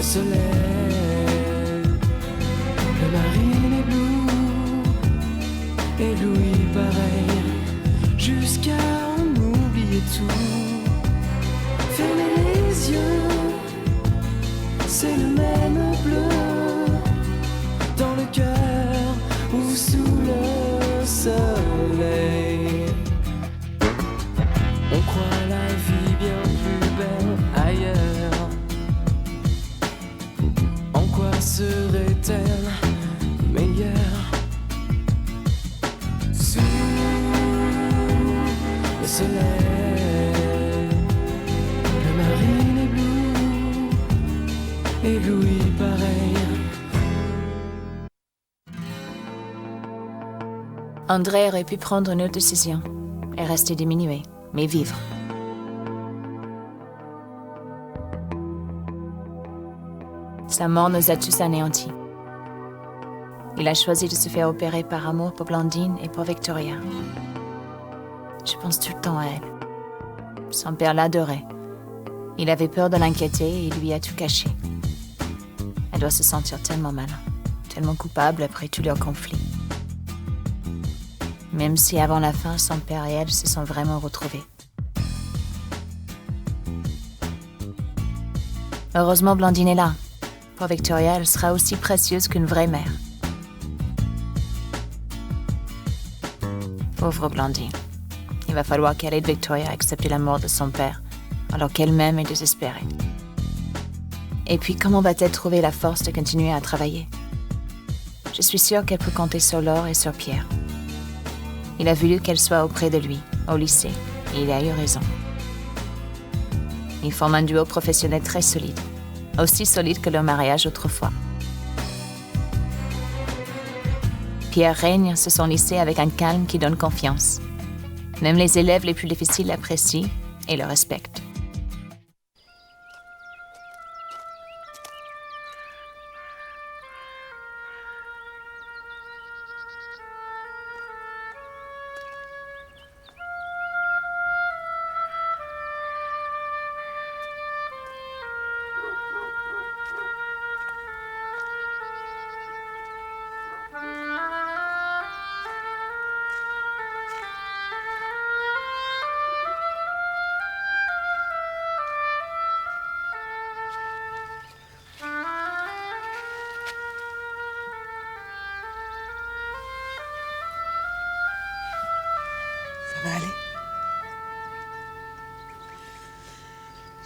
soleil, le marine est bleu, et Louis pareil, jusqu'à en oublier tout. Fermez les yeux, c'est le même bleu, dans le cœur ou sous le soleil. On croit la vie bien plus belle ailleurs. En quoi serait-elle meilleure? Sous le soleil, le marine est bleu, et Louis pareil. André aurait pu prendre une autre décision et rester diminué, mais vivre. Sa mort nous a tous anéantis. Il a choisi de se faire opérer par amour pour Blandine et pour Victoria. Je pense tout le temps à elle. Son père l'adorait. Il avait peur de l'inquiéter et il lui a tout caché. Elle doit se sentir tellement mal, tellement coupable après tous leurs conflits. Même si avant la fin, son père et elle se sont vraiment retrouvés. Heureusement, Blandine est là. Pour Victoria, elle sera aussi précieuse qu'une vraie mère. Pauvre Blandine. Il va falloir qu'elle aide Victoria à accepter la mort de son père, alors qu'elle-même est désespérée. Et puis, comment va-t-elle trouver la force de continuer à travailler? Je suis sûre qu'elle peut compter sur Laure et sur Pierre. Il a voulu qu'elle soit auprès de lui, au lycée, et il a eu raison. Ils forment un duo professionnel très solide, aussi solide que leur mariage autrefois. Pierre règne sur son lycée avec un calme qui donne confiance. Même les élèves les plus difficiles l'apprécient et le respectent. Ça va aller?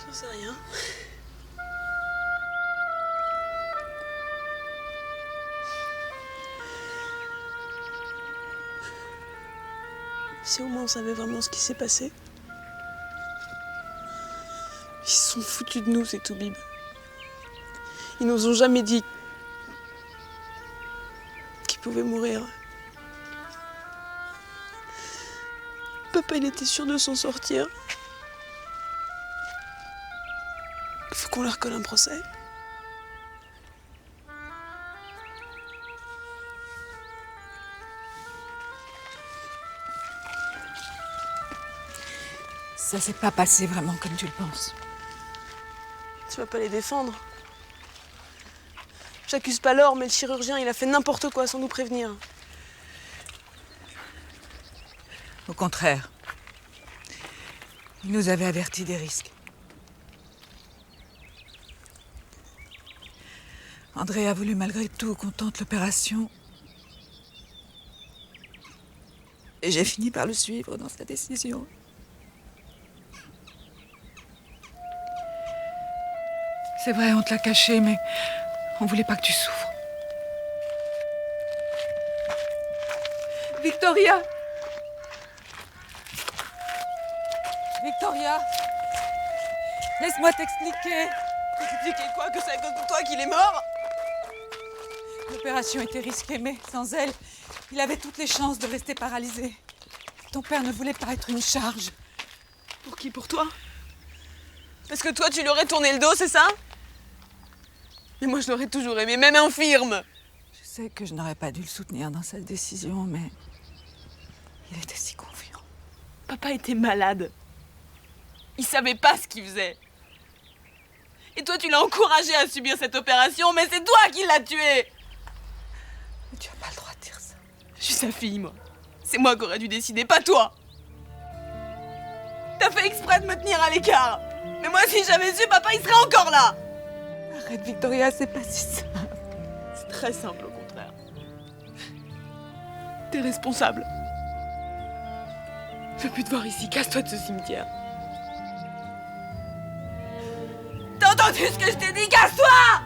J'en sais rien. Si au moins on savait vraiment ce qui s'est passé. Ils se sont foutus de nous, ces toubibs. Ils nous ont jamais dit qu'ils pouvaient mourir. Papa, il était sûr de s'en sortir. Il faut qu'on leur colle un procès. Ça s'est pas passé vraiment comme tu le penses. Tu vas pas les défendre. J'accuse pas Laure, mais le chirurgien, il a fait n'importe quoi sans nous prévenir. Au contraire. Il nous avait avertis des risques. André a voulu malgré tout qu'on tente l'opération. Et j'ai fini par le suivre dans sa décision. C'est vrai, on te l'a caché, mais on voulait pas que tu souffres. Victoria! Victoria! Laisse-moi t'expliquer. T'expliquer quoi? Que c'est à cause de toi qu'il est mort? L'opération était risquée, mais sans elle, il avait toutes les chances de rester paralysé. Ton père ne voulait pas être une charge. Pour qui? Pour toi? Parce que toi, tu lui aurais tourné le dos, c'est ça? Mais moi, je l'aurais toujours aimé, même infirme. Je sais que je n'aurais pas dû le soutenir dans cette décision, mais il était si confiant. Papa était malade. Il savait pas ce qu'il faisait. Et toi, tu l'as encouragé à subir cette opération, mais c'est toi qui l'as tué. Mais tu as pas le droit de dire ça. Je suis sa fille, moi. C'est moi qui aurais dû décider, pas toi. T'as fait exprès de me tenir à l'écart. Mais moi, si j'avais su, papa, il serait encore là. Arrête, Victoria, c'est pas si simple. C'est très simple, au contraire. T'es responsable. Je veux plus te voir ici, casse-toi de ce cimetière. T'as entendu ce que je t'ai dit? Casse-toi!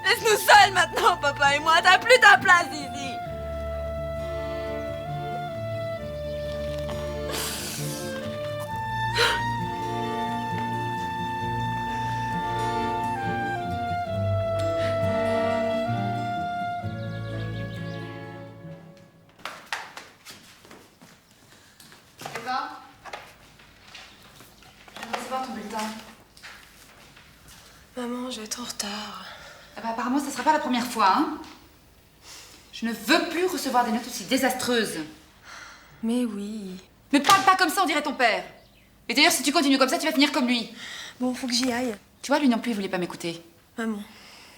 Laisse-nous seuls maintenant, papa et moi. T'as plus ta place ici. Eva, je viens de recevoir ton bulletin. Maman, je vais être en retard. Ah bah, apparemment, ça sera pas la première fois, hein. Je ne veux plus recevoir des notes aussi désastreuses. Mais oui. Ne parle pas comme ça, on dirait ton père. Et d'ailleurs, si tu continues comme ça, tu vas finir comme lui. Bon, faut que j'y aille. Tu vois, lui non plus, il voulait pas m'écouter. Maman,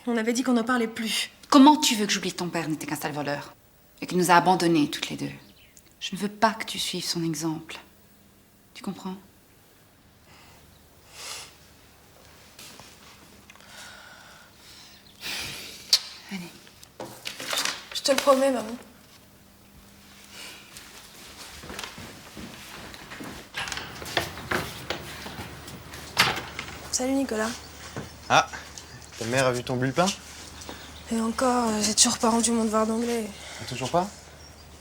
on avait dit qu'on n'en parlait plus. Comment tu veux que j'oublie que ton père n'était qu'un sale voleur et qu'il nous a abandonnés toutes les deux? Je ne veux pas que tu suives son exemple. Tu comprends? Allez. Je te le promets, maman. Salut, Nicolas. Ah, ta mère a vu ton bulletin? Et encore, j'ai toujours pas rendu mon devoir d'anglais. Ah, toujours pas?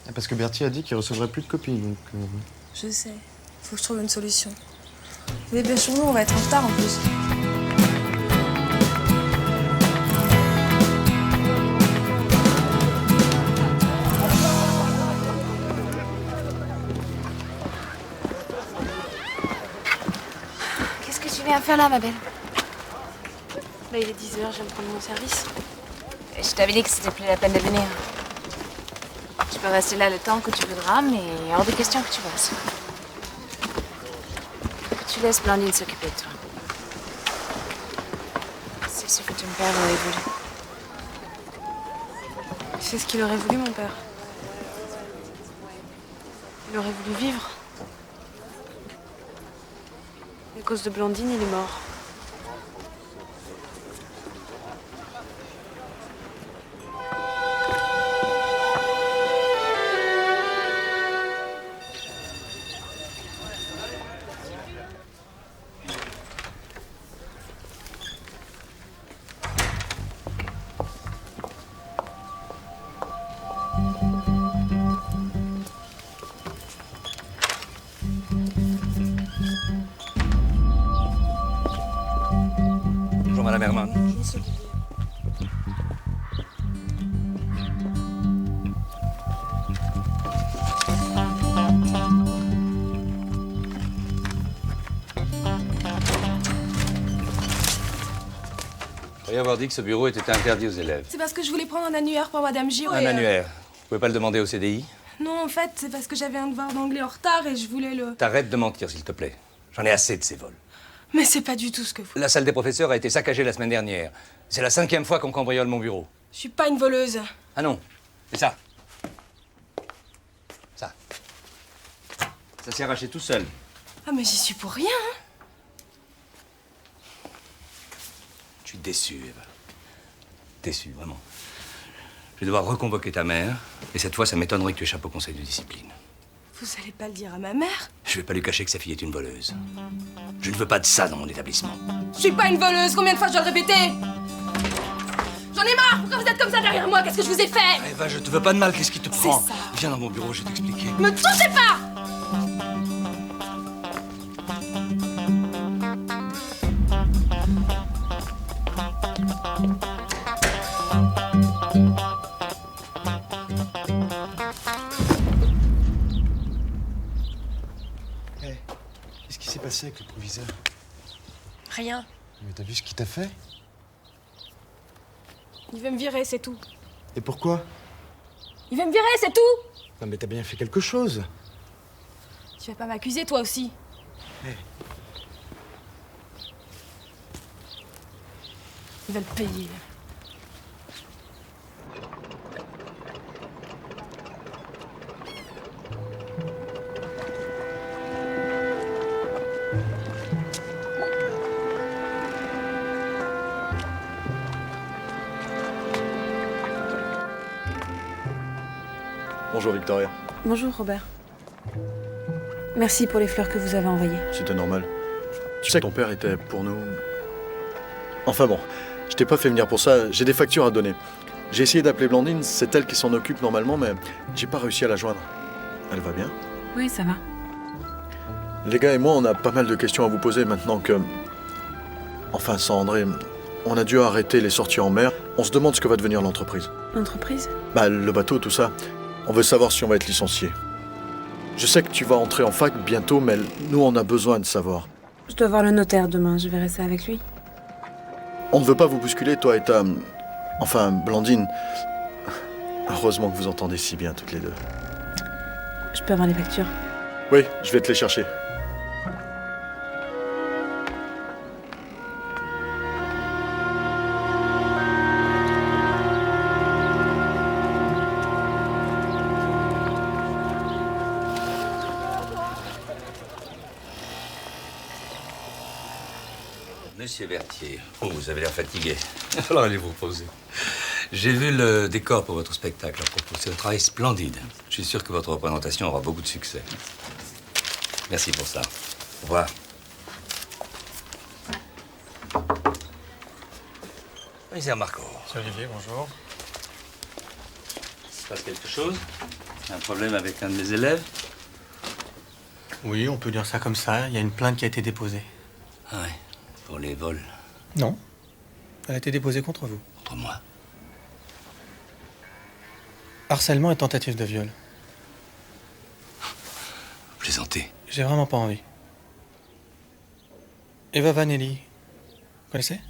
Ah, parce que Bertie a dit qu'il recevrait plus de copies, donc... Je sais. Faut que je trouve une solution. Les bien sur nous, on va être en retard en plus. Qu'est-ce que tu viens faire là, ma belle? Là, il est 10h, je viens de prendre mon service. Je t'avais dit que c'était plus la peine de venir. Tu peux rester là le temps que tu voudras, mais hors de question que tu bosses. Tu laisses Blandine s'occuper de toi. C'est ce que ton père aurait voulu. C'est ce qu'il aurait voulu, mon père. Il aurait voulu vivre. À cause de Blandine, il est mort. Bonjour Madame Herman. Je croyais avoir dit que ce bureau était interdit aux élèves. C'est parce que je voulais prendre un annuaire pour Madame Giraud. Un annuaire. Vous pouvez pas le demander au CDI? Non, en fait, c'est parce que j'avais un devoir d'anglais en retard et je voulais le... T'arrêtes de mentir, s'il te plaît. J'en ai assez de ces vols. Mais c'est pas du tout ce que vous... La salle des professeurs a été saccagée la semaine dernière. C'est la 5e fois qu'on cambriole mon bureau. Je suis pas une voleuse. Ah non, c'est ça. Ça. Ça s'est arraché tout seul. Ah, mais j'y suis pour rien, hein. Je suis déçu, Eva. Déçu, vraiment. Je vais devoir reconvoquer ta mère, et cette fois, ça m'étonnerait que tu échappes au conseil de discipline. Vous allez pas le dire à ma mère? Je vais pas lui cacher que sa fille est une voleuse. Je ne veux pas de ça dans mon établissement. Je suis pas une voleuse, combien de fois je dois le répéter? J'en ai marre, pourquoi vous êtes comme ça derrière moi? Qu'est-ce que je vous ai fait? Eva, je te veux pas de mal, qu'est-ce qui te prend? ça. Viens dans mon bureau, je vais t'expliquer. Me touchez pas! Hey, qu'est-ce qui s'est passé avec le proviseur? Rien. Mais t'as vu ce qu'il t'a fait? Il veut me virer, c'est tout. Et pourquoi? Il veut me virer, c'est tout! Non mais t'as bien fait quelque chose. Tu vas pas m'accuser, toi aussi. Il va le payer. Bonjour Victoria. Bonjour Robert. Merci pour les fleurs que vous avez envoyées. C'était normal. Tu sais que ton père était pour nous... Enfin bon, je t'ai pas fait venir pour ça, j'ai des factures à donner. J'ai essayé d'appeler Blandine, c'est elle qui s'en occupe normalement, mais j'ai pas réussi à la joindre. Elle va bien? Oui, ça va. Les gars et moi, on a pas mal de questions à vous poser maintenant que... Enfin, sans André, on a dû arrêter les sorties en mer. On se demande ce que va devenir l'entreprise. L'entreprise? Bah, le bateau, tout ça. On veut savoir si on va être licencié. Je sais que tu vas entrer en fac bientôt, mais nous, on a besoin de savoir. Je dois voir le notaire demain, je verrai ça avec lui. On ne veut pas vous bousculer, toi et ta... Enfin, Blandine. Heureusement que vous entendez si bien, toutes les deux. Je peux avoir les factures? Oui, je vais te les chercher. Monsieur Berthier, oh, vous avez l'air fatigué. Alors allez vous reposer. J'ai vu le décor pour votre spectacle à propos. C'est un travail splendide. Je suis sûr que votre représentation aura beaucoup de succès. Merci pour ça. Au revoir. Commissaire Marco. C'est Olivier, bonjour. Il se passe quelque chose? Un problème avec un de mes élèves? Oui, on peut dire ça comme ça. Il y a une plainte qui a été déposée. Ah ouais, pour les vols. Non. Elle a été déposée contre vous. Contre moi? Harcèlement et tentative de viol. Vous plaisantez? J'ai vraiment pas envie. Eva Vanelli. Vous connaissez?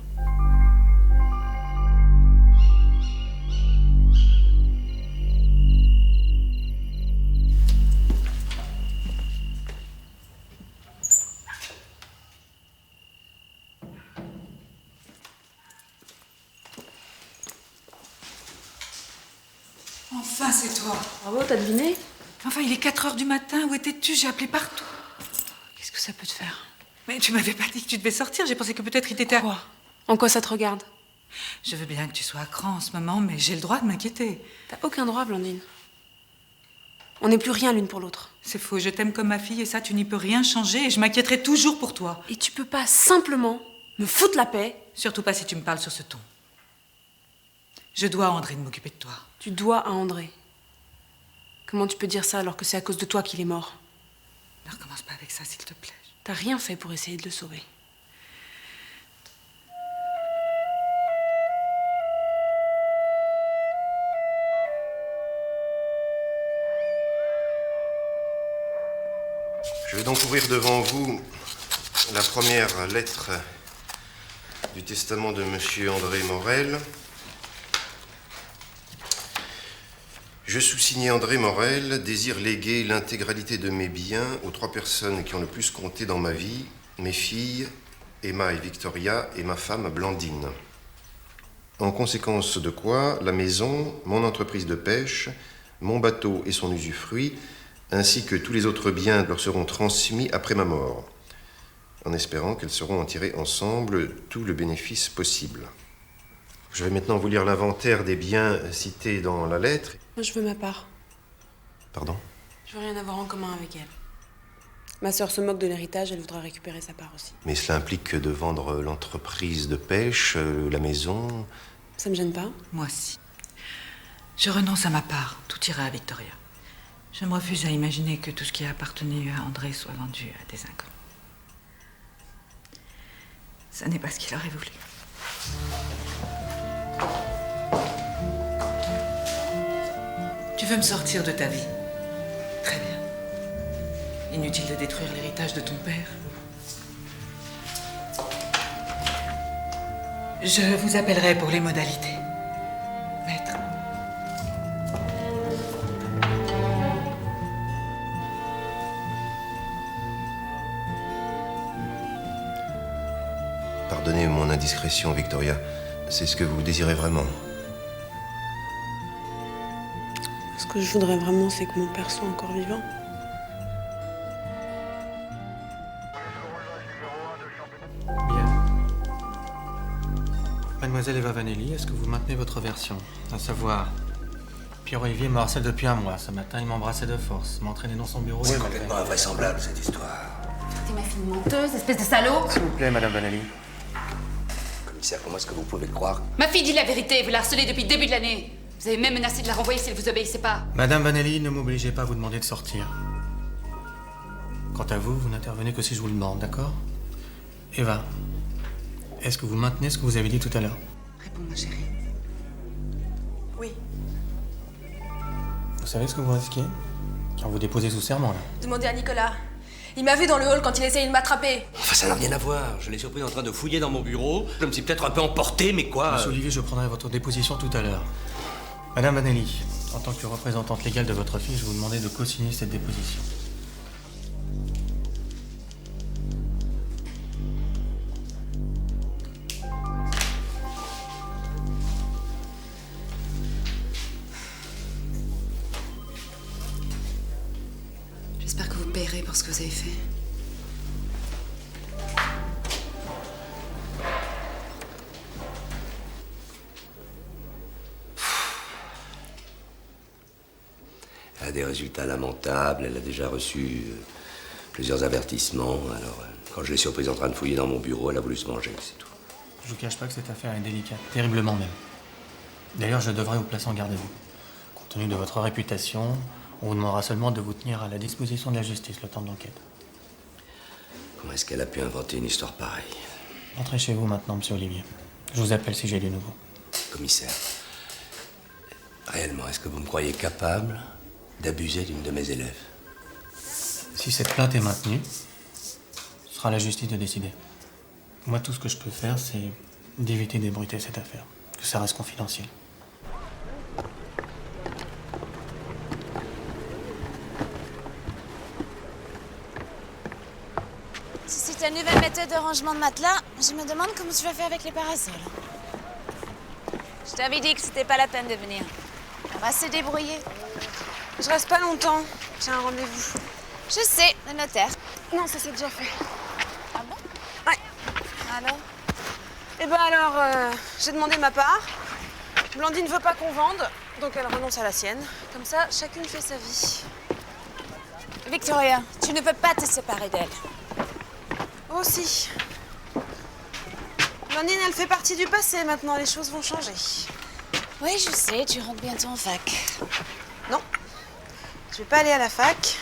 Enfin, c'est toi. Bravo, t'as deviné? Enfin, il est 4 heures du matin. Où étais-tu? J'ai appelé partout. Qu'est-ce que ça peut te faire? Mais tu m'avais pas dit que tu devais sortir. J'ai pensé que peut-être il t'était... Quoi? En quoi ça te regarde? Je veux bien que tu sois à cran en ce moment, mais j'ai le droit de m'inquiéter. T'as aucun droit, Blandine. On n'est plus rien l'une pour l'autre. C'est faux, je t'aime comme ma fille et ça, tu n'y peux rien changer et je m'inquiéterai toujours pour toi. Et tu peux pas simplement me foutre la paix? Surtout pas si tu me parles sur ce ton. Je dois à André de m'occuper de toi. Tu dois à André. Comment tu peux dire ça alors que c'est à cause de toi qu'il est mort? Ne recommence pas avec ça, s'il te plaît. T'as rien fait pour essayer de le sauver. Je vais donc ouvrir devant vous la première lettre du testament de Monsieur André Morel. Je, sous-signé André Morel, désire léguer l'intégralité de mes biens aux 3 personnes qui ont le plus compté dans ma vie, mes filles, Emma et Victoria, et ma femme Blandine. En conséquence de quoi, la maison, mon entreprise de pêche, mon bateau et son usufruit, ainsi que tous les autres biens leur seront transmis après ma mort, en espérant qu'elles sauront en tirer ensemble tout le bénéfice possible. Je vais maintenant vous lire l'inventaire des biens cités dans la lettre. Moi, je veux ma part. Pardon? Je veux rien avoir en commun avec elle. Ma sœur se moque de l'héritage, elle voudra récupérer sa part aussi. Mais cela implique de vendre l'entreprise de pêche, la maison... Ça me gêne pas? Moi aussi. Je renonce à ma part. Tout ira à Victoria. Je me refuse à imaginer que tout ce qui a appartenu à André soit vendu à des inconnus. Ça n'est pas ce qu'il aurait voulu. Tu veux me sortir de ta vie? Très bien. Inutile de détruire l'héritage de ton père. Je vous appellerai pour les modalités. Maître. Pardonnez mon indiscrétion, Victoria. c'est ce que vous désirez vraiment? Ce que je voudrais vraiment, c'est que mon père soit encore vivant. Bien. Mademoiselle Eva Vanelli, est-ce que vous maintenez votre version? À savoir, Pierre-Olivier me harcèle depuis un mois. Ce matin, il m'embrassait de force, m'entraînait dans son bureau. C'est complètement invraisemblable, cette histoire. T'es ma fille menteuse, espèce de salaud. S'il vous plaît, Madame Vanelli. Commissaire, comment est-ce que vous pouvez le croire? Ma fille dit la vérité, vous la harcelez depuis le début de l'année. Vous avez même menacé de la renvoyer si elle vous obéissait pas. Madame Vanelli, ne m'obligez pas à vous demander de sortir. Quant à vous, vous n'intervenez que si je vous le demande, d'accord? Eva, est-ce que vous maintenez ce que vous avez dit tout à l'heure? Réponds, ma chérie. Oui. Vous savez ce que vous risquez quand vous déposez sous serment, là? Demandez à Nicolas. Il m'a vu dans le hall quand il essayait de m'attraper. Enfin, ça n'a rien à voir. Je l'ai surpris en train de fouiller dans mon bureau. Je me suis peut-être un peu emporté, mais quoi... Monsieur Olivier, je prendrai votre déposition tout à l'heure. Madame Vanelli, en tant que représentante légale de votre fille, je vous demandais de co-signer cette déposition. J'espère que vous payerez pour ce que vous avez fait. Elle a des résultats lamentables. Elle a déjà reçu plusieurs avertissements. Alors, quand je l'ai surprise en train de fouiller dans mon bureau, elle a voulu se manger, c'est tout. Je vous cache pas que cette affaire est délicate, terriblement même. D'ailleurs, je devrais vous placer en garde à vous. Compte tenu de votre réputation, on vous demandera seulement de vous tenir à la disposition de la justice le temps de l'enquête. Comment est-ce qu'elle a pu inventer une histoire pareille? Entrez chez vous maintenant, monsieur Olivier. Je vous appelle si j'ai du nouveau. Commissaire, réellement, est-ce que vous me croyez capable d'abuser d'une de mes élèves? Si cette plainte est maintenue, ce sera à la justice de décider. Moi, tout ce que je peux faire, c'est d'éviter d'ébruiter cette affaire, que ça reste confidentiel. Si c'est ta nouvelle méthode de rangement de matelas, je me demande comment tu vas faire avec les parasols. Je t'avais dit que c'était pas la peine de venir. On va se débrouiller. Je reste pas longtemps. J'ai un rendez-vous. Je sais, le notaire. Non, ça c'est déjà fait. Ah bon? Ouais. Alors? Eh ben alors, j'ai demandé ma part. Blandine veut pas qu'on vende, donc elle renonce à la sienne. Comme ça, chacune fait sa vie. Victoria, tu ne peux pas te séparer d'elle. Aussi. Blandine, elle fait partie du passé maintenant, les choses vont changer. Oui, je sais, tu rentres bientôt en fac. Non, je vais pas aller à la fac.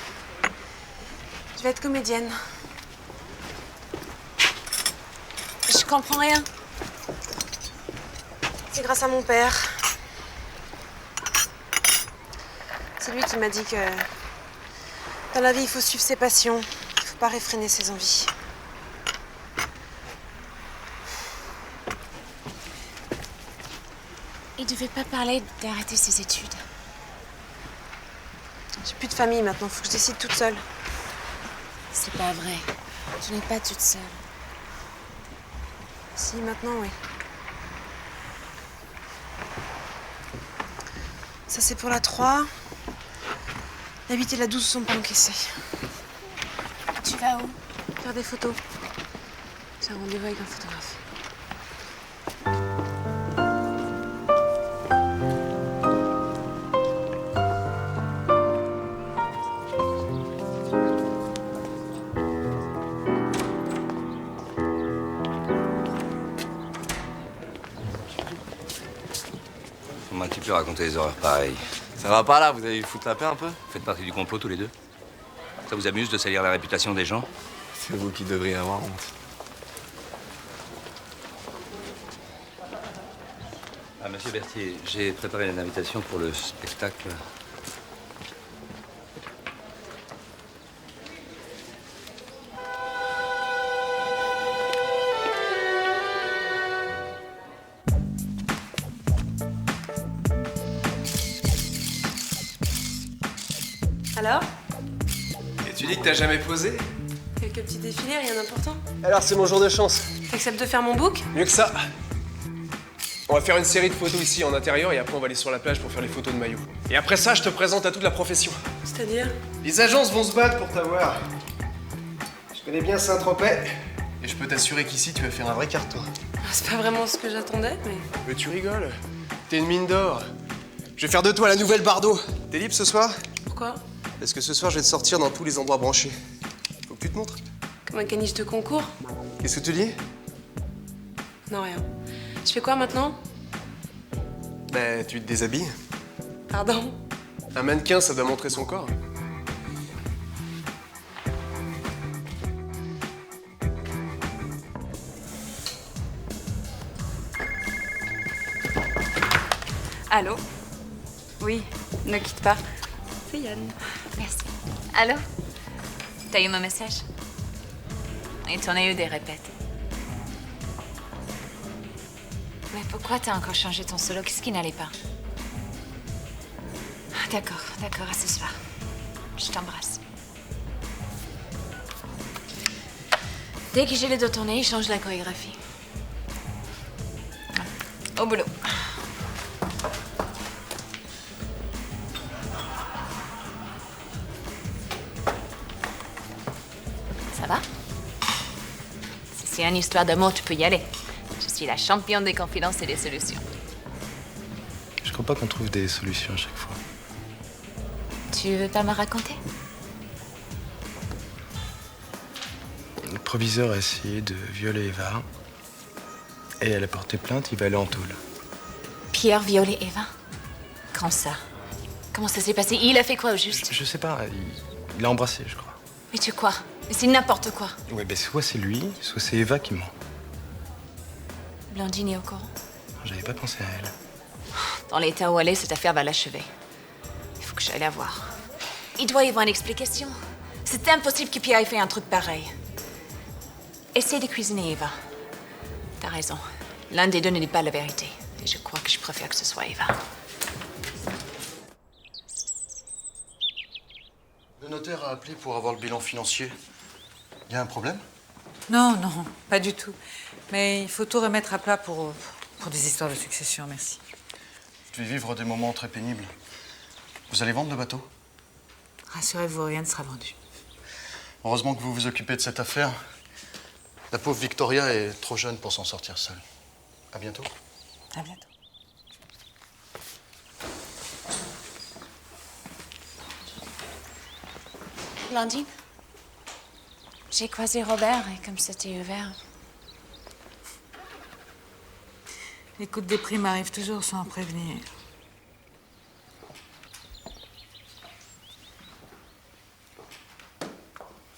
Je vais être comédienne. Je comprends rien. C'est grâce à mon père. C'est lui qui m'a dit que dans la vie, il faut suivre ses passions. Il faut pas réfréner ses envies. Il devait pas parler d'arrêter ses études. J'ai plus de famille maintenant, faut que je décide toute seule. C'est pas vrai. Tu n'es pas toute seule. Si, maintenant, oui. Ça, c'est pour la 3. La 8 et la 12 sont pas encaissées. Tu vas où? Faire des photos. J'ai un rendez-vous avec un photographe. Comment tu peux raconter des horreurs pareilles? Ça va pas là, vous allez foutre la paix un peu? Vous faites partie du complot tous les deux? Ça vous amuse de salir la réputation des gens? C'est vous qui devriez avoir honte. Ah, monsieur Berthier, j'ai préparé une invitation pour le spectacle. Alors? Et tu dis que t'as jamais posé? Quelques petits défilés, rien d'important. Alors c'est mon jour de chance. T'acceptes de faire mon book? Mieux que ça. On va faire une série de photos ici en intérieur et après on va aller sur la plage pour faire les photos de maillot. Et après ça, je te présente à toute la profession. C'est-à-dire? Les agences vont se battre pour t'avoir. Je connais bien Saint-Tropez et je peux t'assurer qu'ici, tu vas faire un vrai carton. C'est pas vraiment ce que j'attendais, mais... Mais tu rigoles. T'es une mine d'or. Je vais faire de toi la nouvelle Bardot. T'es libre ce soir? Pourquoi? Parce que ce soir, je vais te sortir dans tous les endroits branchés. Faut que tu te montres. Comme un caniche de concours? Qu'est-ce que tu dis? Non, rien. Je fais quoi maintenant? Ben, tu te déshabilles. Pardon? Un mannequin, ça doit montrer son corps. Allô? Oui, ne quitte pas. C'est Yann. Merci. Allô? T'as eu mon message? Et t'en as eu des répètes. Mais pourquoi t'as encore changé ton solo? Qu'est-ce qui n'allait pas? D'accord, d'accord, à ce soir. Je t'embrasse. Dès que j'ai le dos tourné, je change la chorégraphie. Au boulot. Ça va? Si c'est une histoire d'amour, tu peux y aller. Je suis la championne des confidences et des solutions. Je crois pas qu'on trouve des solutions à chaque fois. Tu veux pas me raconter? Le proviseur a essayé de violer Eva. Et elle a porté plainte, il va aller en tôle. Pierre violé Eva? Quand ça? Comment ça s'est passé? Il a fait quoi au juste? Je sais pas, il l'a embrassée, je crois. Mais tu quoi? Mais c'est n'importe quoi. Ouais, ben soit c'est lui, soit c'est Eva qui ment. Blandine est au courant. J'avais pas pensé à elle. Dans l'état où elle est, cette affaire va l'achever. Il faut que j'aille la voir. Il doit y avoir une explication. C'est impossible que Pierre ait fait un truc pareil. Essaye de cuisiner Eva. T'as raison. L'un des deux ne dit pas la vérité. Et je crois que je préfère que ce soit Eva. Le notaire a appelé pour avoir le bilan financier. Il y a un problème? Non, non, pas du tout. Mais il faut tout remettre à plat pour des histoires de succession, merci. Je vais vivre des moments très pénibles. Vous allez vendre le bateau? Rassurez-vous, rien ne sera vendu. Heureusement que vous vous occupez de cette affaire. La pauvre Victoria est trop jeune pour s'en sortir seule. À bientôt. À bientôt. Blandine? J'ai croisé Robert et comme c'était ouvert... Les coups de déprime arrivent toujours sans prévenir.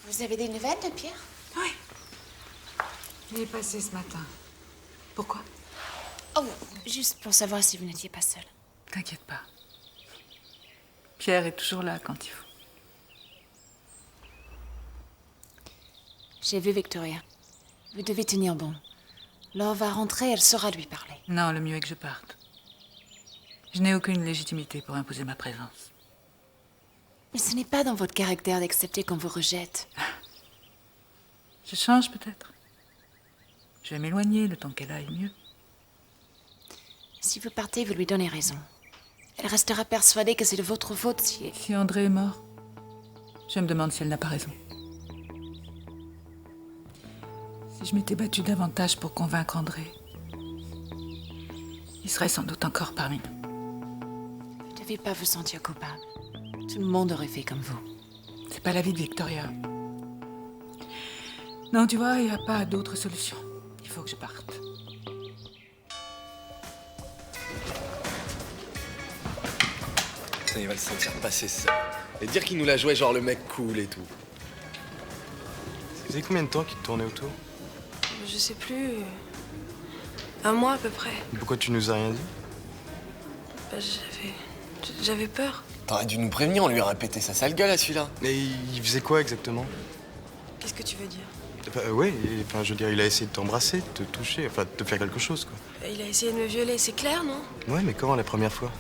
Vous avez des nouvelles de Pierre? Oui. Il est passé ce matin. Pourquoi? Oh, juste pour savoir si vous n'étiez pas seule. T'inquiète pas. Pierre est toujours là quand il faut. J'ai vu Victoria. Vous devez tenir bon. Laure va rentrer, elle saura lui parler. Non, le mieux est que je parte. Je n'ai aucune légitimité pour imposer ma présence. Mais ce n'est pas dans votre caractère d'accepter qu'on vous rejette. Je change peut-être. Je vais m'éloigner le temps qu'elle aille mieux. Si vous partez, vous lui donnez raison. Elle restera persuadée que c'est de votre faute si... Si André est mort, je me demande si elle n'a pas raison. Si je m'étais battue davantage pour convaincre André, il serait sans doute encore parmi nous. Vous ne devez pas vous sentir coupable. Tout le monde aurait fait comme vous. C'est pas la vie de Victoria. Non, tu vois, il n'y a pas d'autre solution. Il faut que je parte. Putain, il va le sentir passer ça. Et dire qu'il nous l'a joué genre le mec cool et tout. Ça faisait combien de temps qu'il tournait autour? Je sais plus. Un mois à peu près. Pourquoi tu nous as rien dit? Bah, j'avais peur. T'aurais dû nous prévenir, on lui aurait pété sa sale gueule à celui-là. Et il faisait quoi exactement? Qu'est-ce que tu veux dire? Ouais, enfin, je veux dire, il a essayé de t'embrasser, de te toucher, enfin, de te faire quelque chose, quoi. Il a essayé de me violer, c'est clair, non? Ouais, mais quand la première fois?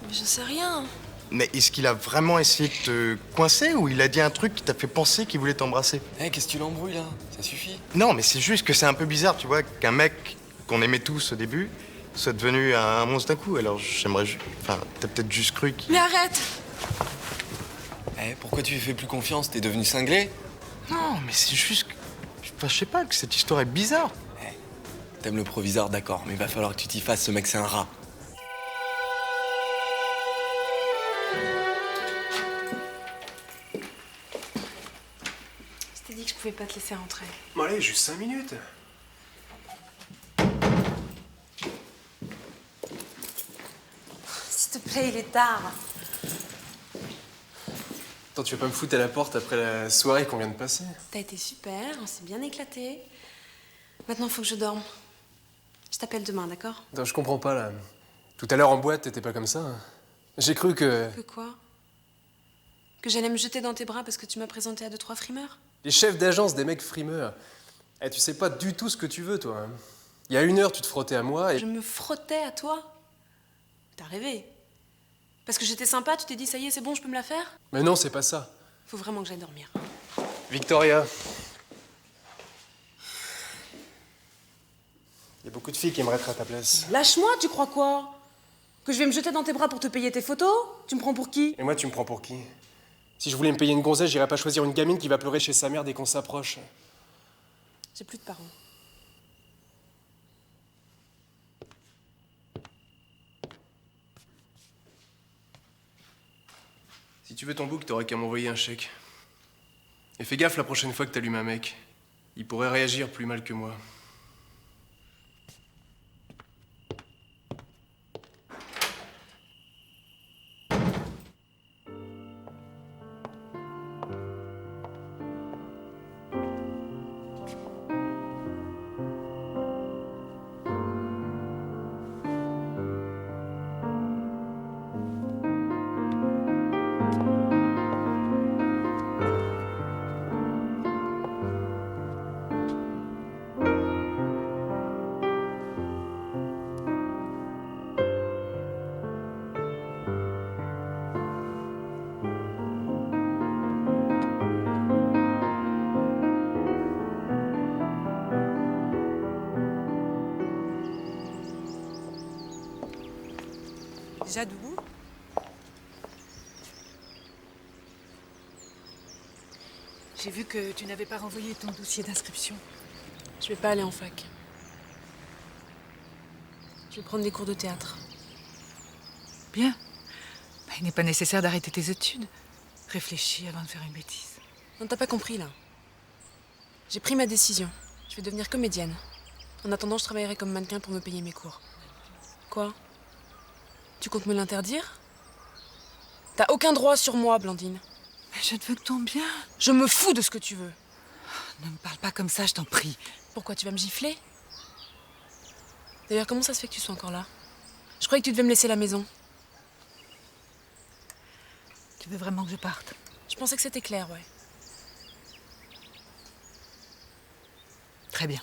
Mais je sais rien. Mais est-ce qu'il a vraiment essayé de te coincer ou il a dit un truc qui t'a fait penser qu'il voulait t'embrasser? Qu'est-ce que tu l'embrouilles là? Ça suffit. Non, mais c'est juste que c'est un peu bizarre, tu vois, qu'un mec qu'on aimait tous au début soit devenu un monstre d'un coup. Alors j'aimerais... Enfin, t'as peut-être juste cru qu'il... Mais arrête! Eh, pourquoi tu lui fais plus confiance? T'es devenu cinglé? Non, mais c'est juste que... Enfin, je sais pas, que cette histoire est bizarre. T'aimes le proviseur, d'accord, mais il va falloir que tu t'y fasses, ce mec c'est un rat. Je t'ai dit que je pouvais pas te laisser rentrer. Bon allez, juste 5 minutes. S'il te plaît, il est tard. Attends, tu vas pas me foutre à la porte après la soirée qu'on vient de passer? T'as été super, on s'est bien éclaté. Maintenant, faut que je dorme. Je t'appelle demain, d'accord? Attends, je comprends pas là. Tout à l'heure en boîte, t'étais pas comme ça. Hein. J'ai cru que... Que quoi? Que j'allais me jeter dans tes bras parce que tu m'as présenté à 2-3 frimeurs? Les chefs d'agence des mecs frimeurs. Eh, tu sais pas du tout ce que tu veux, toi. Hein. Il y a 1 heure, tu te frottais à moi et... Je me frottais à toi? T'as rêvé. Parce que j'étais sympa, tu t'es dit, ça y est, c'est bon, je peux me la faire? Mais non, c'est pas ça. Faut vraiment que j'aille dormir. Victoria. Il y a beaucoup de filles qui aimeraient être à ta place. Lâche-moi, tu crois quoi? Que je vais me jeter dans tes bras pour te payer tes photos? Tu me prends pour qui? Et moi, tu me prends pour qui? Si je voulais me payer une gonzesse, j'irais pas choisir une gamine qui va pleurer chez sa mère dès qu'on s'approche. J'ai plus de parents. Si tu veux ton bouc, t'aurais qu'à m'envoyer un chèque. Et fais gaffe la prochaine fois que t'allumes un mec. Il pourrait réagir plus mal que moi. Déjà debout? J'ai vu que tu n'avais pas renvoyé ton dossier d'inscription. Je vais pas aller en fac. Je vais prendre des cours de théâtre. Bien. Bah, il n'est pas nécessaire d'arrêter tes études. Réfléchis avant de faire une bêtise. Non, t'as pas compris, là. J'ai pris ma décision. Je vais devenir comédienne. En attendant, je travaillerai comme mannequin pour me payer mes cours. Quoi? Tu comptes me l'interdire? T'as aucun droit sur moi, Blandine. Mais je ne veux que ton bien. Je me fous de ce que tu veux. Ne me parle pas comme ça, je t'en prie. Pourquoi, tu vas me gifler? D'ailleurs, comment ça se fait que tu sois encore là? Je croyais que tu devais me laisser la maison. Tu veux vraiment que je parte? Je pensais que c'était clair, ouais. Très bien.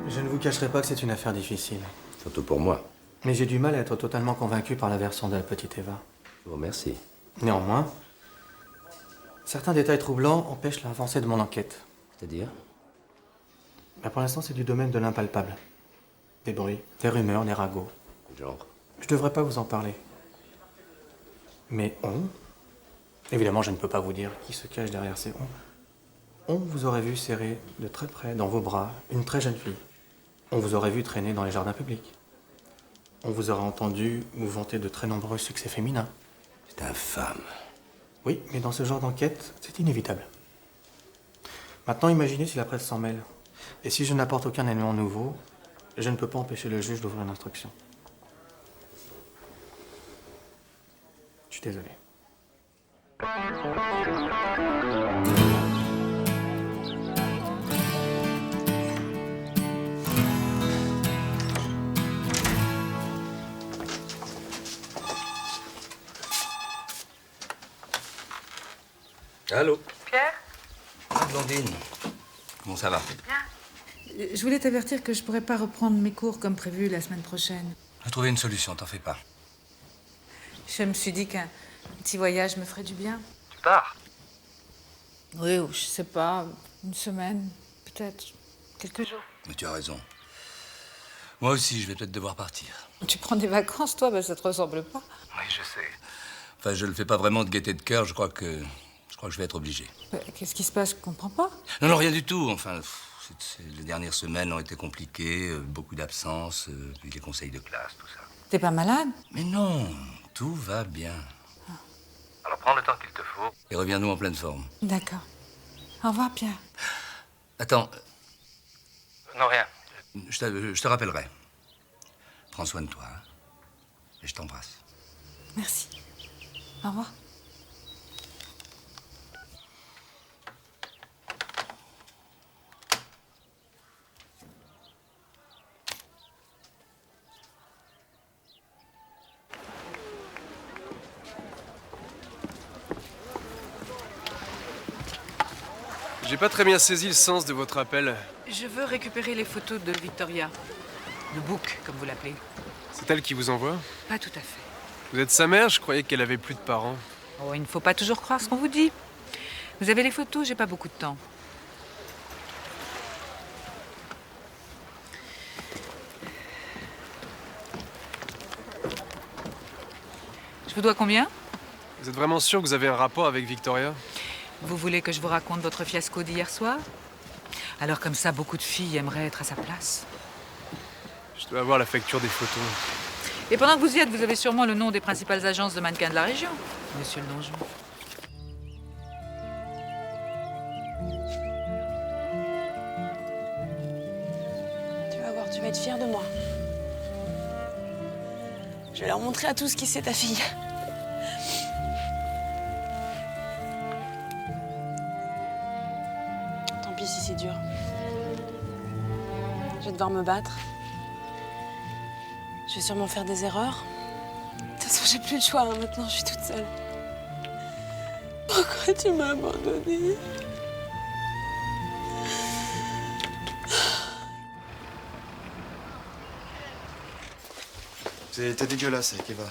Je ne vous cacherai pas que c'est une affaire difficile. Surtout pour moi. Mais j'ai du mal à être totalement convaincu par la version de la petite Eva. Je vous remercie. Néanmoins, certains détails troublants empêchent l'avancée de mon enquête. C'est-à-dire? Mais pour l'instant, c'est du domaine de l'impalpable. Des bruits, des rumeurs, des ragots. Genre? Je devrais pas vous en parler. Mais évidemment, je ne peux pas vous dire qui se cache derrière ces on vous aurait vu serrer de très près dans vos bras une très jeune fille. On vous aurait vu traîner dans les jardins publics. On vous aurait entendu vous vanter de très nombreux succès féminins. C'est infâme. Oui, mais dans ce genre d'enquête, c'est inévitable. Maintenant, imaginez si la presse s'en mêle. Et si je n'apporte aucun élément nouveau, je ne peux pas empêcher le juge d'ouvrir une instruction. Je suis désolé. Allô? Pierre? Ah, Blandine. Comment ça va? Bien. Je voulais t'avertir que je pourrais pas reprendre mes cours comme prévu la semaine prochaine. J'ai trouvé une solution, t'en fais pas. Je me suis dit qu'un petit voyage me ferait du bien. Tu pars? Oui, ou je sais pas, une semaine, peut-être, quelques jours. Mais tu as raison. Moi aussi, je vais peut-être devoir partir. Tu prends des vacances, toi? Ben, ça te ressemble pas. Oui, je sais. Enfin, je le fais pas vraiment de gaieté de cœur, je crois que je vais être obligé. Ben, qu'est-ce qui se passe? Je comprends pas. Non, non, rien du tout. Enfin, les dernières semaines ont été compliquées, beaucoup d'absences, puis les conseils de classe, tout ça. T'es pas malade? Mais non, tout va bien. Alors prends le temps qu'il te faut. Et reviens-nous en pleine forme. D'accord. Au revoir, Pierre. Attends. Non, rien. Je te rappellerai. Prends soin de toi, hein. Et je t'embrasse. Merci. Au revoir. J'ai pas très bien saisi le sens de votre appel. Je veux récupérer les photos de Victoria. Le book, comme vous l'appelez. C'est elle qui vous envoie? Pas tout à fait. Vous êtes sa mère? Je croyais qu'elle avait plus de parents. Oh, il ne faut pas toujours croire ce qu'on vous dit. Vous avez les photos, j'ai pas beaucoup de temps. Je vous dois combien? Vous êtes vraiment sûr que vous avez un rapport avec Victoria? Vous voulez que je vous raconte votre fiasco d'hier soir? Alors comme ça, beaucoup de filles aimeraient être à sa place. Je dois avoir la facture des photos. Et pendant que vous y êtes, vous avez sûrement le nom des principales agences de mannequins de la région, monsieur le Donjon. Tu vas voir, tu vas être fière de moi. Je vais leur montrer à tous qui c'est ta fille. Tant pis si c'est dur. Je vais devoir me battre. Je vais sûrement faire des erreurs. De toute façon, j'ai plus le choix, hein. Maintenant, je suis toute seule. Pourquoi tu m'as abandonnée? T'es dégueulasse avec Eva.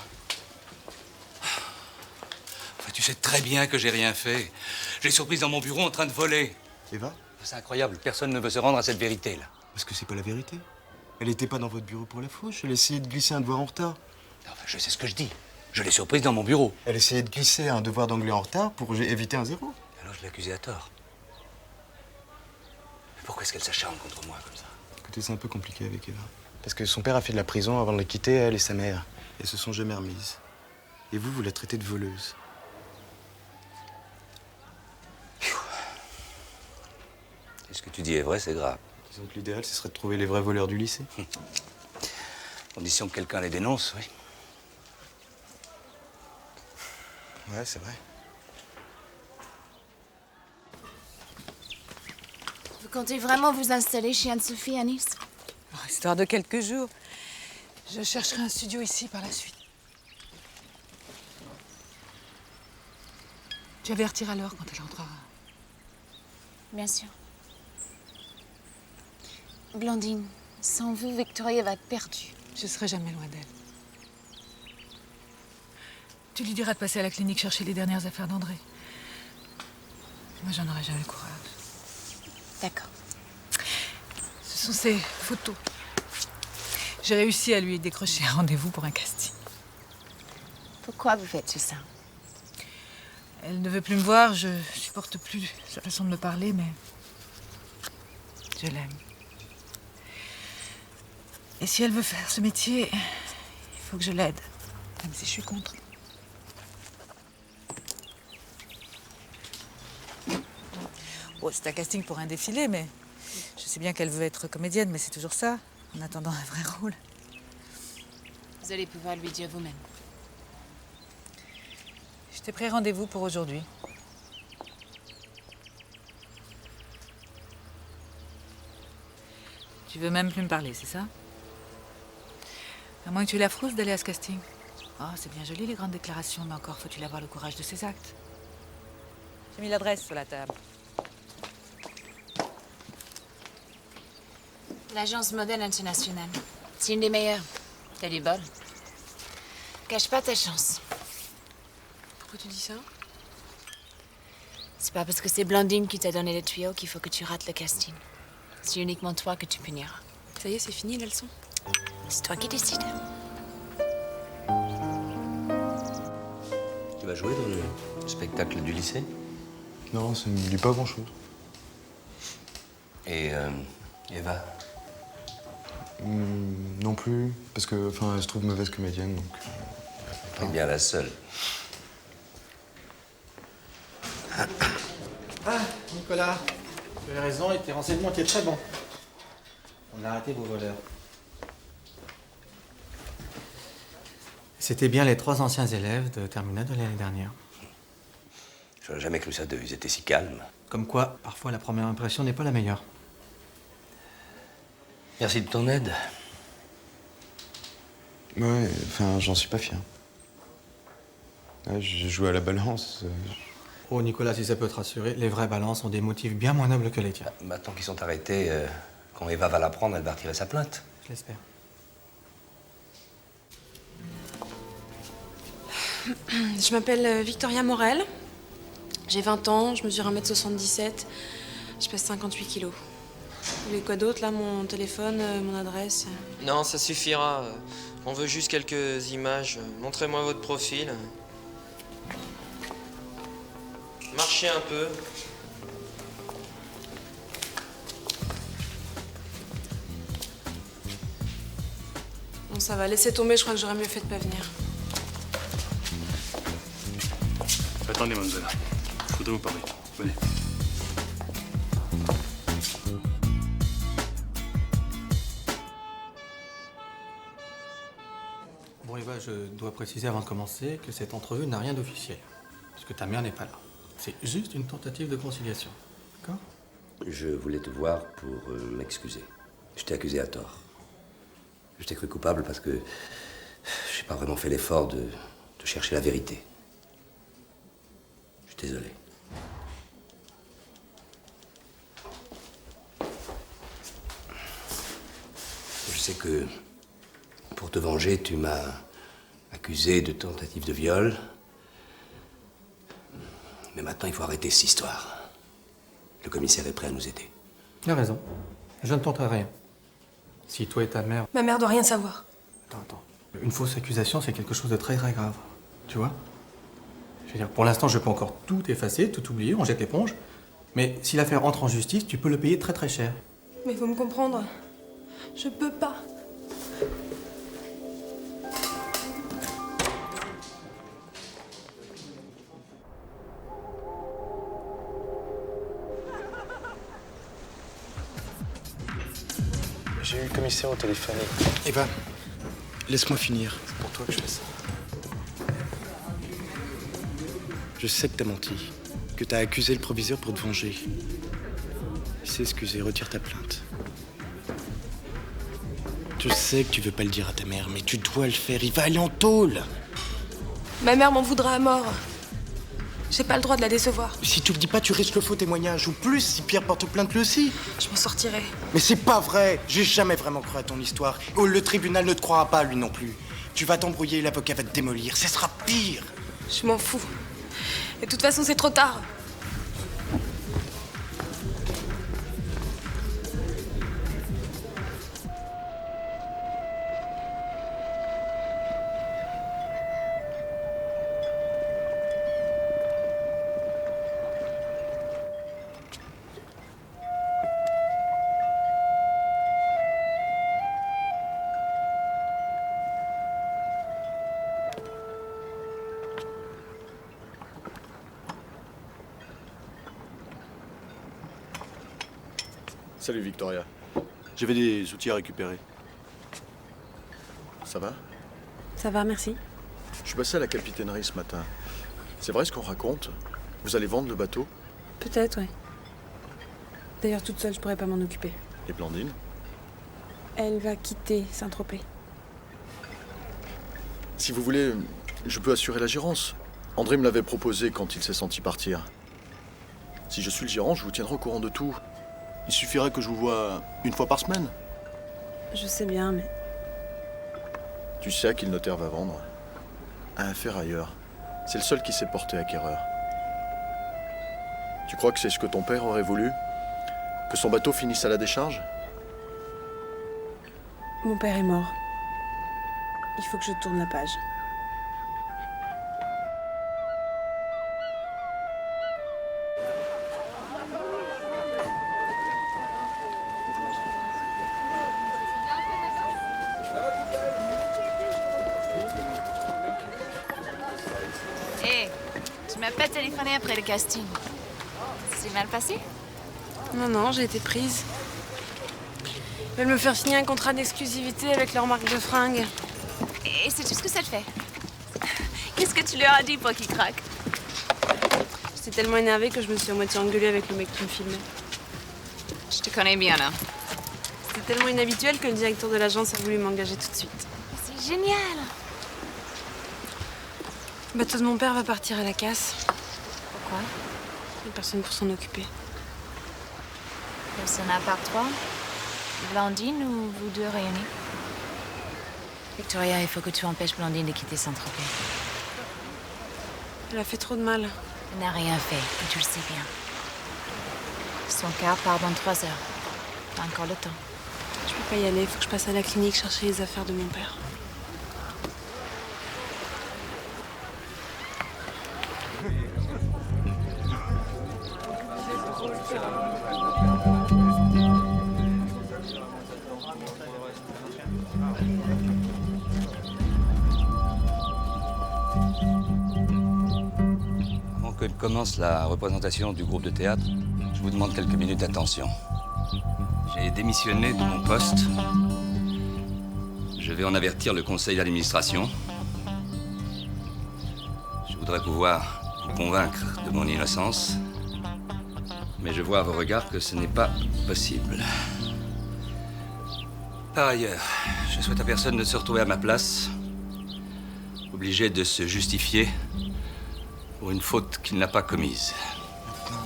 Enfin, tu sais très bien que j'ai rien fait. Je l'ai surprise dans mon bureau en train de voler. Eva? C'est incroyable, personne ne veut se rendre à cette vérité-là. Parce que c'est pas la vérité. Elle était pas dans votre bureau pour la fauche. Elle essayait de glisser un devoir en retard. Enfin, je sais ce que je dis. Je l'ai surprise dans mon bureau. Elle essayait de glisser un devoir d'anglais en retard pour éviter un 0. Alors je l'ai accusée à tort. Mais pourquoi est-ce qu'elle s'acharne contre moi comme ça? Écoutez, c'est un peu compliqué avec Eva. Parce que son père a fait de la prison avant de la quitter, elle et sa mère. Elles se sont jamais remises. Et vous la traitez de voleuse. Et ce que tu dis est vrai, c'est grave. Disons que l'idéal, ce serait de trouver les vrais voleurs du lycée. Condition que quelqu'un les dénonce, oui. Ouais, c'est vrai. Vous comptez vraiment vous installer chez Anne-Sophie à Nice? Histoire de quelques jours. Je chercherai un studio ici par la suite. Tu avertiras alors quand elle rentrera. Bien sûr. Blandine, sans vous, Victoria va être perdue. Je serai jamais loin d'elle. Tu lui diras de passer à la clinique chercher les dernières affaires d'André. Moi, j'en aurai jamais le courage. D'accord. Ce sont ses photos. J'ai réussi à lui décrocher un rendez-vous pour un casting. Pourquoi vous faites tout ça? Elle ne veut plus me voir, je supporte plus sa façon de me parler, mais je l'aime. Et si elle veut faire ce métier, il faut que je l'aide, même si je suis contre. Bon, c'est un casting pour un défilé, mais je sais bien qu'elle veut être comédienne, mais c'est toujours ça, en attendant un vrai rôle. Vous allez pouvoir lui dire vous-même. Je t'ai pris rendez-vous pour aujourd'hui. Tu veux même plus me parler, c'est ça? À moins que tu aies la frousse d'aller à ce casting. Oh, c'est bien joli les grandes déclarations, mais encore faut-il avoir le courage de ses actes. J'ai mis l'adresse sur la table. L'agence Modèle Internationale. C'est une des meilleures. T'as du bol. Cache pas ta chance. Pourquoi tu dis ça? C'est pas parce que c'est Blandine qui t'a donné les tuyaux qu'il faut que tu rates le casting. C'est uniquement toi que tu puniras. Ça y est, c'est fini la leçon. C'est toi qui décides. Tu vas jouer dans le spectacle du lycée? Non, ça me dit pas grand-chose. Et Eva? Non plus, parce que, enfin, elle se trouve mauvaise comédienne, donc... Pas bien la seule. Ah, Nicolas, tu avais raison et tes renseignements étaient très bons. On a arrêté vos voleurs. C'était bien les 3 anciens élèves de terminale de l'année dernière. J'aurais jamais cru ça d'eux, ils étaient si calmes. Comme quoi, parfois la première impression n'est pas la meilleure. Merci de ton aide. Ouais, enfin, j'en suis pas fier. Ouais, j'ai joué à la balance. Oh, Nicolas, si ça peut te rassurer, les vraies balances ont des motifs bien moins nobles que les tiens. Maintenant qu'ils sont arrêtés, quand Eva va l'apprendre, elle va retirer sa plainte. Je l'espère. Je m'appelle Victoria Morel. J'ai 20 ans, je mesure 1m77. Je pèse 58 kilos. Vous voulez quoi d'autre, là? Mon téléphone, mon adresse? Non, ça suffira. On veut juste quelques images. Montrez-moi votre profil. Marchez un peu. Bon, ça va, laissez tomber, je crois que j'aurais mieux fait de pas venir. Attendez, mademoiselle. Je voudrais vous parler. Venez. Bon, Eva, je dois préciser avant de commencer que cette entrevue n'a rien d'officiel. Puisque ta mère n'est pas là. C'est juste une tentative de conciliation. D'accord? Je voulais te voir pour m'excuser. Je t'ai accusé à tort. Je t'ai cru coupable parce que j'ai pas vraiment fait l'effort de chercher la vérité. Je suis désolé. Je sais que pour te venger, tu m'as accusé de tentative de viol. Mais maintenant, il faut arrêter cette histoire. Le commissaire est prêt à nous aider. Il a raison. Je ne tenterai rien. Si toi et ta mère... Ma mère doit rien savoir. Attends. Une fausse accusation, c'est quelque chose de très très grave. Tu vois? Je veux dire, pour l'instant, je peux encore tout effacer, tout oublier, on jette l'éponge. Mais si l'affaire entre en justice, tu peux le payer très très cher. Mais faut me comprendre. Je peux pas. J'ai eu le commissaire au téléphone. Eva, laisse-moi finir. C'est pour toi que je fais ça. Je sais que t'as menti, que t'as accusé le proviseur pour te venger. C'est excusé, retire ta plainte. Je sais que tu veux pas le dire à ta mère, mais tu dois le faire. Il va aller en tôle. Ma mère m'en voudra à mort. J'ai pas le droit de la décevoir. Si tu le dis pas, tu risques le faux témoignage. Ou plus, si Pierre porte plainte lui aussi. Je m'en sortirai. Mais c'est pas vrai. J'ai jamais vraiment cru à ton histoire. Oh, le tribunal ne te croira pas, lui non plus. Tu vas t'embrouiller, l'avocat va te démolir. Ce sera pire. Je m'en fous. Et de toute façon, c'est trop tard. Salut Victoria. J'avais des outils à récupérer. Ça va? Ça va, merci. Je suis passé à la capitainerie ce matin. C'est vrai ce qu'on raconte? Vous allez vendre le bateau? Peut-être, ouais. D'ailleurs, toute seule, je pourrais pas m'en occuper. Et Blandine? Elle va quitter Saint-Tropez. Si vous voulez, je peux assurer la gérance. André me l'avait proposé quand il s'est senti partir. Si je suis le gérant, je vous tiendrai au courant de tout. Il suffirait que je vous voie une fois par semaine. Je sais bien, mais... Tu sais à qui le notaire va vendre? À un ferrailleur. C'est le seul qui s'est porté acquéreur. Tu crois que c'est ce que ton père aurait voulu? Que son bateau finisse à la décharge? Mon père est mort. Il faut que je tourne la page. Hé, tu m'as pas téléphoné après le casting. C'est mal passé? Non, j'ai été prise. Ils veulent me faire signer un contrat d'exclusivité avec leur marque de fringues. Et c'est tout ce que ça te fait? Qu'est-ce que tu leur as dit pour qu'ils craquent? J'étais tellement énervée que je me suis à moitié engueulée avec le mec qui me filmait. Je te connais bien, là. C'était tellement inhabituel que le directeur de l'agence a voulu m'engager tout de suite. C'est génial! Le bateau de mon père va partir à la casse. Pourquoi? Il n'y a personne pour s'en occuper. Personne à part toi? Blandine ou vous deux réunis? Victoria, il faut que tu empêches Blandine de quitter Saint-Tropez. Elle a fait trop de mal. Elle n'a rien fait, et tu le sais bien. Son car part dans 3 heures. T'as encore le temps. Je peux pas y aller, il faut que je passe à la clinique chercher les affaires de mon père. Avant que commence la représentation du groupe de théâtre, je vous demande quelques minutes d'attention. J'ai démissionné de mon poste. Je vais en avertir le conseil d'administration. Je voudrais pouvoir vous convaincre de mon innocence, mais je vois à vos regards que ce n'est pas possible. Par ailleurs, je souhaite à personne de se retrouver à ma place, obligé de se justifier pour une faute qu'il n'a pas commise. Non,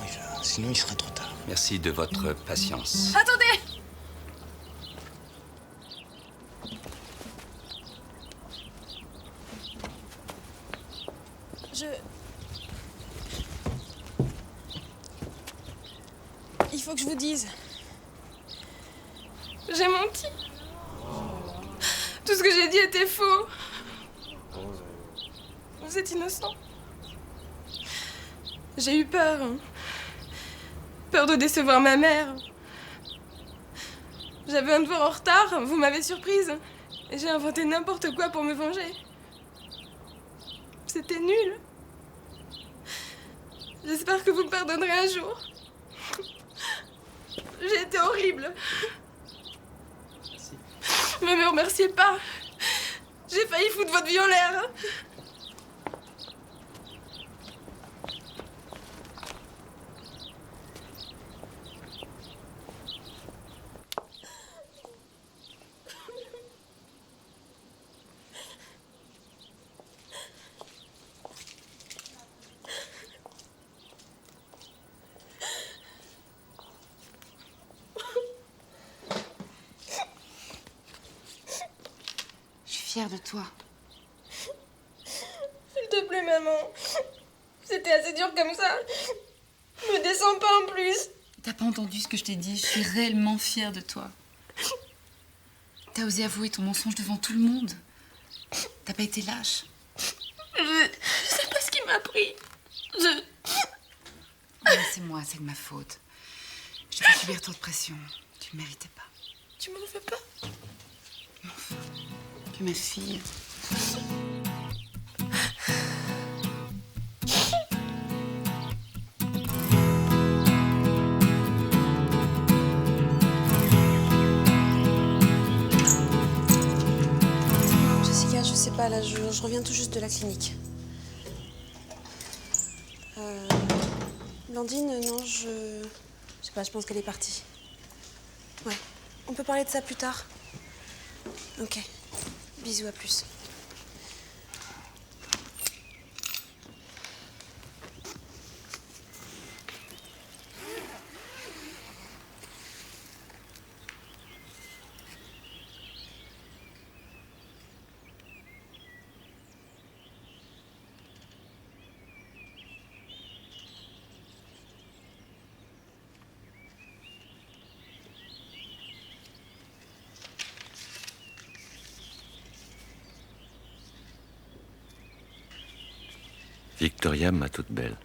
sinon il sera trop tard. Merci de votre patience. Attendez! Il faut que je vous dise. J'ai menti. Tout ce que j'ai dit était faux. Vous êtes innocent. J'ai eu peur. Peur de décevoir ma mère. J'avais un devoir en retard, vous m'avez surprise. Et j'ai inventé n'importe quoi pour me venger. C'était nul. J'espère que vous me pardonnerez un jour. J'ai été horrible. Mais me remerciez pas. J'ai failli foutre votre vie en l'air. Je suis fière de toi. S'il te plaît, maman. C'était assez dur comme ça. Me descends pas en plus. T'as pas entendu ce que je t'ai dit? Je suis réellement fière de toi. T'as osé avouer ton mensonge devant tout le monde. T'as pas été lâche. Je sais pas ce qui m'a pris. C'est moi, c'est de ma faute. Je t'ai fait subir trop de pression. Tu ne méritais pas. Tu m'en fais pas? Enfin, tu es ma fille. Jessica, je sais pas, là, je reviens tout juste de la clinique. Blandine, non, je sais pas, je pense qu'elle est partie. Ouais, on peut parler de ça plus tard. Ok, bisous, à plus. Victoria, ma toute belle.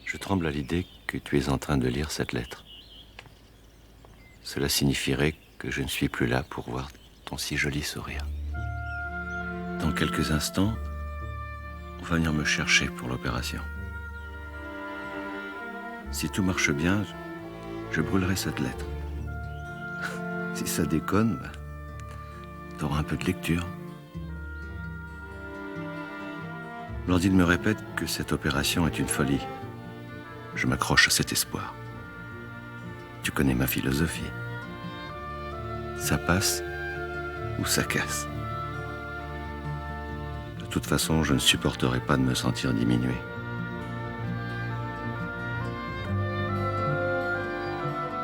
Je tremble à l'idée que tu es en train de lire cette lettre. Cela signifierait que je ne suis plus là pour voir ton si joli sourire. Dans quelques instants, on va venir me chercher pour l'opération. Si tout marche bien, je brûlerai cette lettre. Si ça déconne, t'auras un peu de lecture. Blandine me répète que cette opération est une folie. Je m'accroche à cet espoir. Tu connais ma philosophie. Ça passe ou ça casse. De toute façon, je ne supporterai pas de me sentir diminué.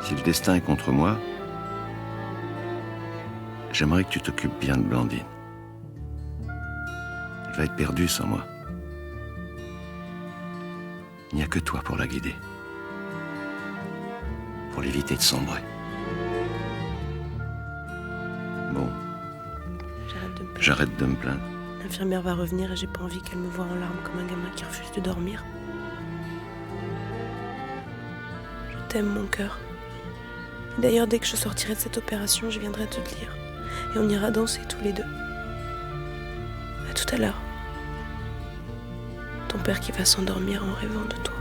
Si le destin est contre moi, j'aimerais que tu t'occupes bien de Blandine. Elle va être perdue sans moi. Il n'y a que toi pour la guider. Pour l'éviter de sombrer. Bon. J'arrête de me plaindre. L'infirmière va revenir et j'ai pas envie qu'elle me voie en larmes comme un gamin qui refuse de dormir. Je t'aime, mon cœur. Et d'ailleurs, dès que je sortirai de cette opération, je viendrai te le dire. Et on ira danser tous les deux. À tout à l'heure. Ton père qui va s'endormir en rêvant de toi.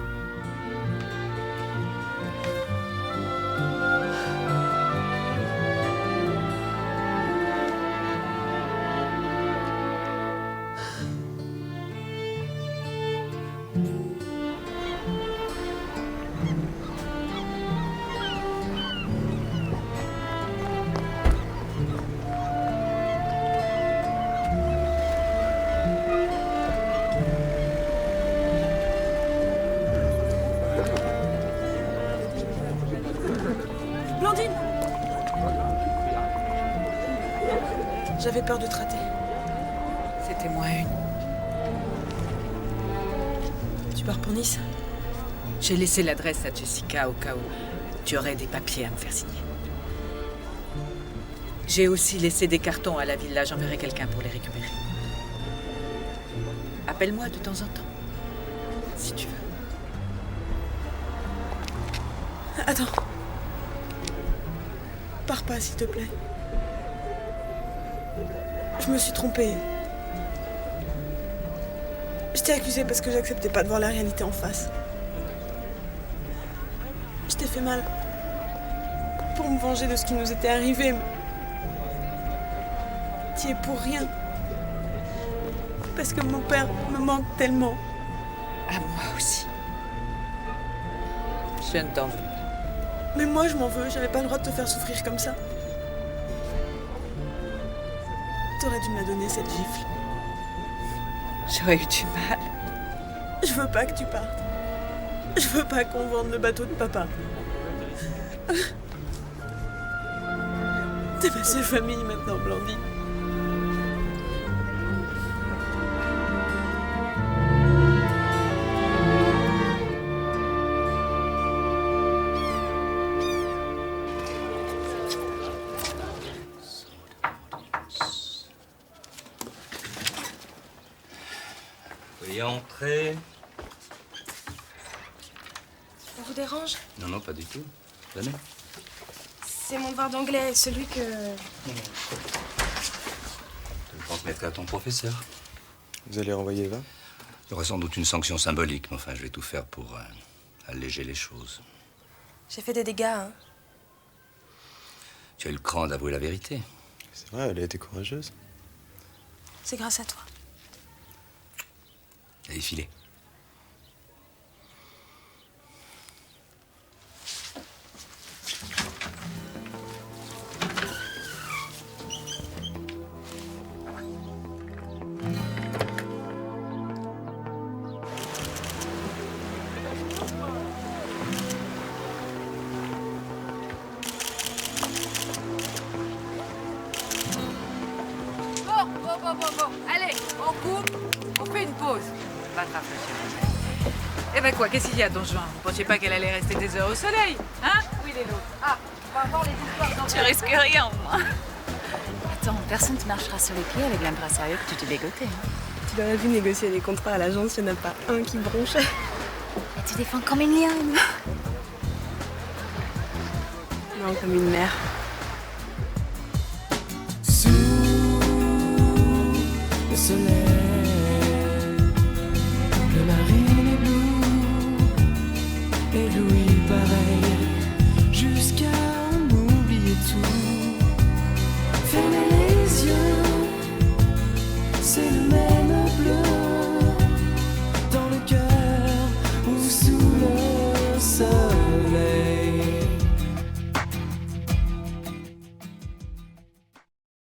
Blandine! J'avais peur de te rater. C'était moi une. Tu pars pour Nice? J'ai laissé l'adresse à Jessica au cas où tu aurais des papiers à me faire signer. J'ai aussi laissé des cartons à la villa, j'enverrai quelqu'un pour les récupérer. Appelle-moi de temps en temps, si tu veux. Attends. Pars pas, s'il te plaît. Je me suis trompée. Je t'ai accusé parce que j'acceptais pas de voir la réalité en face. Je t'ai fait mal. Pour me venger de ce qui nous était arrivé. T'y es pour rien. Parce que mon père me manque tellement. À moi aussi. Je ne t'en veux pas. Mais moi, je m'en veux. J'avais pas le droit de te faire souffrir comme ça. T'aurais dû me la donner, cette gifle. J'aurais eu du mal. Je veux pas que tu partes. Je veux pas qu'on vende le bateau de papa. T'es ma seule famille maintenant, Blandine. Veuillez entrer. On vous dérange? Non, non, pas du tout. Venez. C'est mon devoir d'anglais, celui que... Je le transmettrai à ton professeur. Vous allez renvoyer Eva? Il y aura sans doute une sanction symbolique, mais enfin, je vais tout faire pour alléger les choses. J'ai fait des dégâts, hein. Tu as eu le cran d'avouer la vérité. C'est vrai, elle a été courageuse. C'est grâce à toi. Allez, filez. Bon. Allez, on coupe, on fait une pause. Va te rafraîchir. Eh ben quoi, qu'est-ce qu'il y a, Don Juan? Vous pensiez pas qu'elle allait rester des heures au soleil? Hein? Où il est l'autre? Ah, on va voir les histoires dans... Tu risques rien, moi. Attends, personne ne te marchera sur les pieds avec l'impresariat que tu t'es dégoté. Hein. Tu l'aurais vu négocier les contrats à l'agence, il n'y en a pas un qui bronche. Mais tu défends comme une lionne. Non, comme une mère. Le soleil